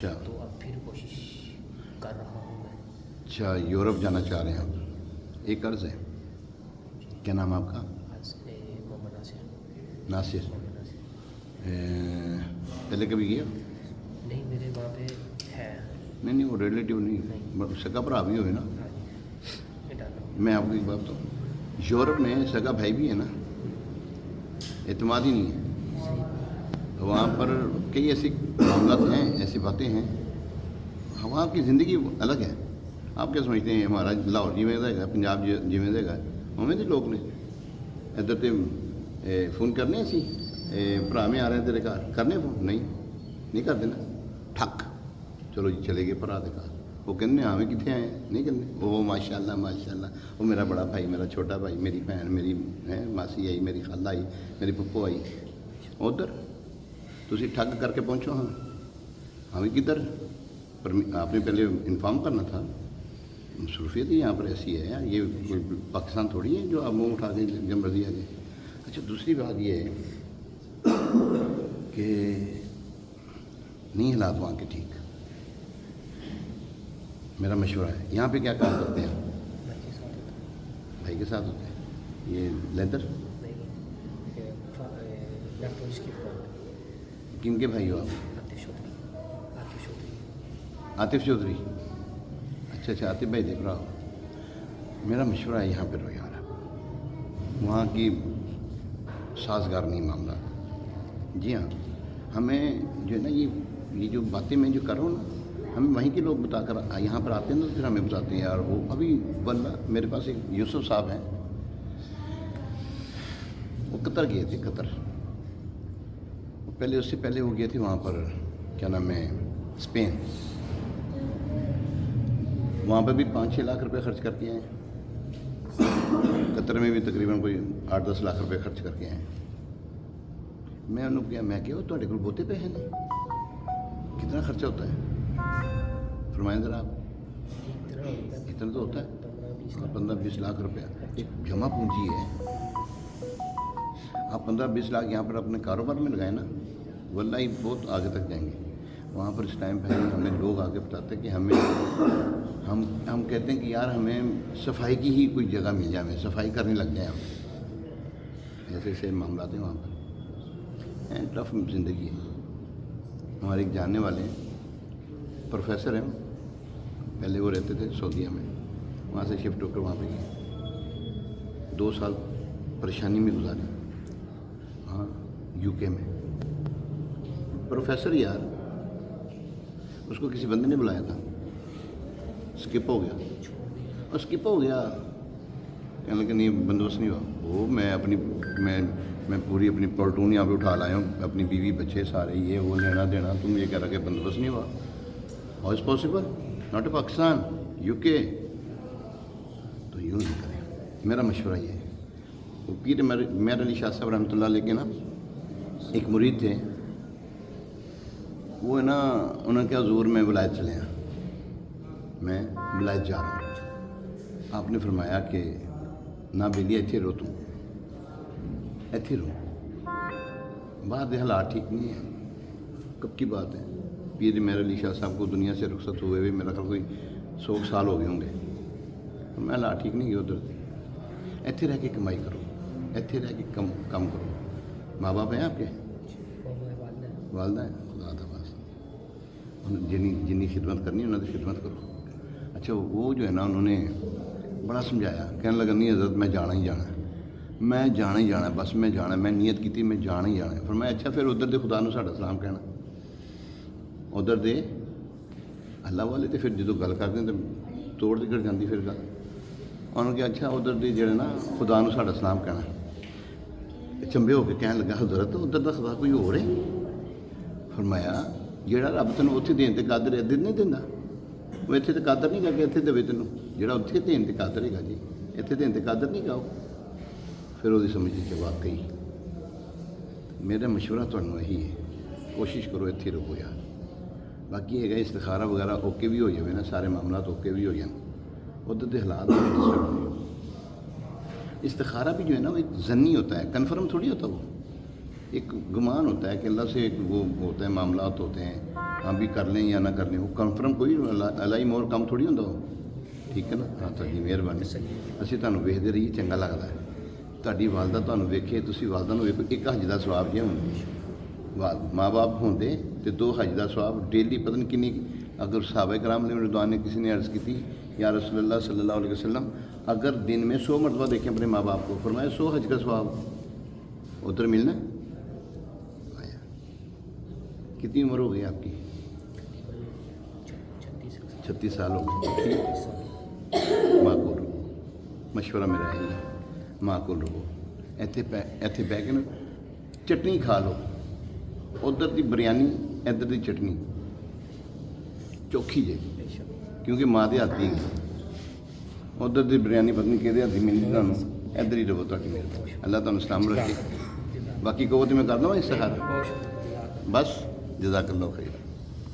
اچھا تو اب پھر کوشش کر رہا ہوں میں. اچھا، یورپ جانا چاہ رہے ہیں آپ؟ ایک عرض ہے، کیا نام ہے آپ کا؟ محمد ناصر. ناصر. محمد ناصر. پہلے کبھی گیا؟ نہیں، میرے وہاں پہ ہے. نہیں وہ ریلیٹیو نہیں، سگا بھرا بھی ہوئے نا. ہاں جی، ڈالا ہوں. میں آپ کو ایک بات بتاؤں، یورپ میں سگا بھائی بھی ہے نا، اعتماد ہی نہیں ہے. صحیح بات. وہاں پر کئی ایسی معاملات ہیں، ایسی باتیں ہیں. وہاں کی زندگی الگ ہے. آپ کیا سمجھتے ہیں ہمارا لاہور جی میں دے گا، پنجاب جی میں دے گا، ہمیں تو لوگ نے ادھر تے فون کرنے سی بھرا میں آ رہے ہیں تیرے گھر، کرنے فون نہیں کر دینا ٹھک چلو جی چلے گئے بھرا دے گھر. وہ کہنے ہمیں کتنے آئے ہیں، نہیں کرنے. وہ ماشاء اللہ وہ میرا بڑا بھائی، میرا چھوٹا بھائی، میری بہن، میری ماسی آئی، میری خالہ آئی، میری پھپھو آئی. ادھر تسی ٹھگ کر کے پہنچو. ہمیں کدھر؟ پر آپ نے پہلے انفارم کرنا تھا. مصروفیت ہی یہاں پر ایسی ہے، یہ کوئی پاکستان تھوڑی ہے جو آپ منہ اٹھا کے جب مرضی آ جائے. اچھا، دوسری بات یہ ہے کہ نہیں حالات وہاں کے ٹھیک. میرا مشورہ ہے، یہاں پہ کیا کام کرتے ہیں؟ بھائی کے ساتھ ہوتا ہے. بھائی کے ساتھ ہوتے ہیں. یہ لیدر نہیں، الیکٹرانکس کی دکان. کن کے بھائی ہو آپ؟ آتش چودھری. آتش چودھری. عاطف چودھری. اچھا عاطف بھائی دیکھ رہا ہو. میرا مشورہ ہے یہاں پہ رہو یار، وہاں کی سازگار نہیں معاملہ. جی ہاں، ہمیں جو ہے نا یہ جو باتیں میں جو کر رہا ہوں نا، ہمیں وہیں کے لوگ بتا کر یہاں پر آتے ہیں نا، پھر ہمیں بتاتے ہیں یار. وہ ابھی بندہ میرے پاس ایک یوسف صاحب ہیں، وہ قطر گئے تھے. قطر پہلے، اس سے پہلے وہ گئے تھے وہاں پر، کیا نام ہے، اسپین. وہاں پہ بھی 5-6 لاکھ روپے خرچ کر کے آئے. قطر میں بھی تقریباً کوئی 8-10 لاکھ روپے خرچ کر کے آئے. میں انہوں نے کیا، میں کہ تھوڑے کو بہتے پیسے نہیں، کتنا خرچہ ہوتا ہے؟ فرمائیں ذرا آپ. اتنا تو ہوتا ہے 15-20 لاکھ روپیہ ایک جمع پونجی ہے. آپ 15-20 لاکھ یہاں پر اپنے کاروبار میں لگائیں نا، واللہ ہی بہت آگے تک جائیں گے. وہاں پر اس ٹائم پہ ہمیں لوگ آگے بتاتے ہیں کہ ہم کہتے ہیں کہ یار ہمیں صفائی کی ہی کوئی جگہ مل جائے، ہمیں صفائی کرنے لگ جائیں ہم. ایسے معاملات ہیں وہاں پر. ٹف زندگی ہے. ہمارے ایک جاننے والے ہیں، پروفیسر ہیں. پہلے وہ رہتے تھے سعودیہ میں، وہاں سے شفٹ ہو کر وہاں پہ گئے. 2 سال پریشانی میں گزارے. ہاں، UK میں. پروفیسر یار، اس کو کسی بندے نے بلایا تھا، اسکپ ہو گیا. کہنے لگا نہیں بندوبست نہیں ہوا. وہ میں پوری اپنی پلٹون یہاں پہ اٹھا لایا ہوں، اپنی بیوی بچے سارے، یہ وہ لینا دینا. تم یہ کہہ رہا کہ بندوبست نہیں ہوا. How is possible? Not a Pakistan, UK. تو یوں نہیں کریں. میرا مشورہ یہ ہے. وہ پیر میر علی شاہ صاحب رحمۃ اللہ علیہ کے نا ایک مرید تھے. وہ ہے نا، انہوں نے کہا حضور میں ولایت چلے ہیں، میں ولایت جا رہا ہوں. آپ نے فرمایا کہ نہ بیلی ایتھے رو، تم ایتھے رو. بعد حالات ٹھیک نہیں ہے. کب کی بات ہے؟ پیر میر علی شاہ صاحب کو دنیا سے رخصت ہوئے ہوئے میرا خیال کوئی 100 سال ہو گئے ہوں گے. میں حالات ٹھیک نہیں گیا ادھر. ایتھے رہ کے کمائی کرو، ایتھے رہ کے کام کرو. ماں باپ ہیں آپ کے؟ والدہ ہیں. خدا تھا بس جنی خدمت کرنی انہوں نے خدمت کرو. اچھا، وہ جو ہے نا، انہوں نے بڑا سمجھایا. کہنے لگا نہیں حضرت میں جانا ہی جانا ہے، بس میں جانا ہے. میں نیت کی تھی میں جانا ہی جانا ہے. فرمایا اچھا پھر ادھر دے خدا نو ساڈا سلام کہنا. ادھر دے اللہ والے تو پھر جدو گل کرتے ہیں تو توڑ نکل جاتی پھر گل. انہوں نے کہا اچھا ادھر دے جڑے نا خدا نو ساڈا سلام کہنا. چمبے ہو کے کہنے لگا حضرت ادھر دا خدا کوئی ہو رہے؟ فرمایا جہاں رب تینوں اتنے دین تے قادر ہے، ادھر نہیں دینا. وہ اتنے تو قادر نہیں گا کہ اتنے دے تینوں. جہاں اتنے دین تے قادر ہے گا جی، اتنے دین تے قادر نہیں گاؤ. پھر وہ سمجھ کہ واقعی. میرا مشورہ تمہیں یہی ہے، کوشش کرو اتنے رہو یار. باقی ہے استخارہ وغیرہ اوکے بھی ہو جائے نا، سارے معاملات اوکے بھی ہو جائیں. ادھر کے حالات استخارہ بھی جو ہے نا وہ ایک ضنی ہوتا ہے، کنفرم تھوڑی ہوتا. وہ ایک گمان ہوتا ہے کہ اللہ سے ایک وہ ہوتا ہے، معاملات ہوتے ہیں. ਹਾਂ ਵੀ ਕਰ ਲੈ ਜਾਂ ਨਾ ਕਰ ਲੈ, ਉਹ ਕਨਫਰਮ ਕੋਈ ਅਲਾਈ ਮੋਰ ਕੰਮ ਥੋੜੀ ਹੁੰਦਾ ਉਹ, ਠੀਕ ਹੈ ਨਾ। ਹਾਂ ਤੁਹਾਡੀ ਮਿਹਰਬਾਨੀ, ਅਸੀਂ ਤੁਹਾਨੂੰ ਵੇਖਦੇ ਰਹੀਏ, ਚੰਗਾ ਲੱਗਦਾ ਹੈ। ਤੁਹਾਡੀ ਵਾਲਦਾ ਤੁਹਾਨੂੰ ਵੇਖੇ, ਤੁਸੀਂ ਵਾਲਦਾ ਨੂੰ ਵੇਖੋ, ਇੱਕ ਹੱਜ ਦਾ ਸਵਾਬ ਜਿਹਾ ਹੁੰਦਾ। ਮਾਂ ਬਾਪ ਹੁੰਦੇ ਤੇ 2 ਹੱਜ ਦਾ ਸਵਾਬ ਡੇਲੀ, ਪਤਾ ਨਹੀਂ ਕਿੰਨੀ। ਅਗਰ ਸਾਹਬੇ کرام نے رضوان نے کسی نے عرض کی تھی یا رسول اللہ صلی اللہ علیہ وسلم اگر دن میں 100 مرتبہ دیکھیں اپنے ماں باپ کو، فرمایا 100 حج کا ثواب ادھر ملنا ہے۔ آیا کتنی عمر ہو گئی آپ کی؟ 36 سال ہو گئے۔ ماں کو مشورہ میرا ہے، ماں کو رہو، ਇੱਥੇ ਬਹਿ ਕੇ ਨਾ ਚਟਨੀ ਖਾ ਲਓ, ਉਧਰ ਦੀ ਬਿਰਿਆਨੀ ਇੱਧਰ ਦੀ ਚਟਨੀ ਚੋਖੀ ਜੇ, ਕਿਉਂਕਿ ਮਾਂ ਦੇ ਹੱਥ ਦੀ ਉਧਰ ਦੀ ਬਿਰਿਆਨੀ ਪਤਾ ਨਹੀਂ ਕਿਹਦੇ ਹੱਥ ਦੀ ਮਿਲਦੀ ਤੁਹਾਨੂੰ, ਇੱਧਰ ਹੀ ਰਹੋ। ਤੁਹਾਡੀ ਮਿਹਰਬਾਨੀ, ਅੱਲਾਹ ਤੁਹਾਨੂੰ ਸਲਾਮ ਰੱਖੇ। ਬਾਕੀ ਕਹੋ ਤੇ ਮੈਂ ਕਰ ਦਵਾਂ ਇਸਤਿਹਾਰਾ, ਬਸ ਜਜ਼ਾਕੱਲਾਹੁ ਖੈਰ।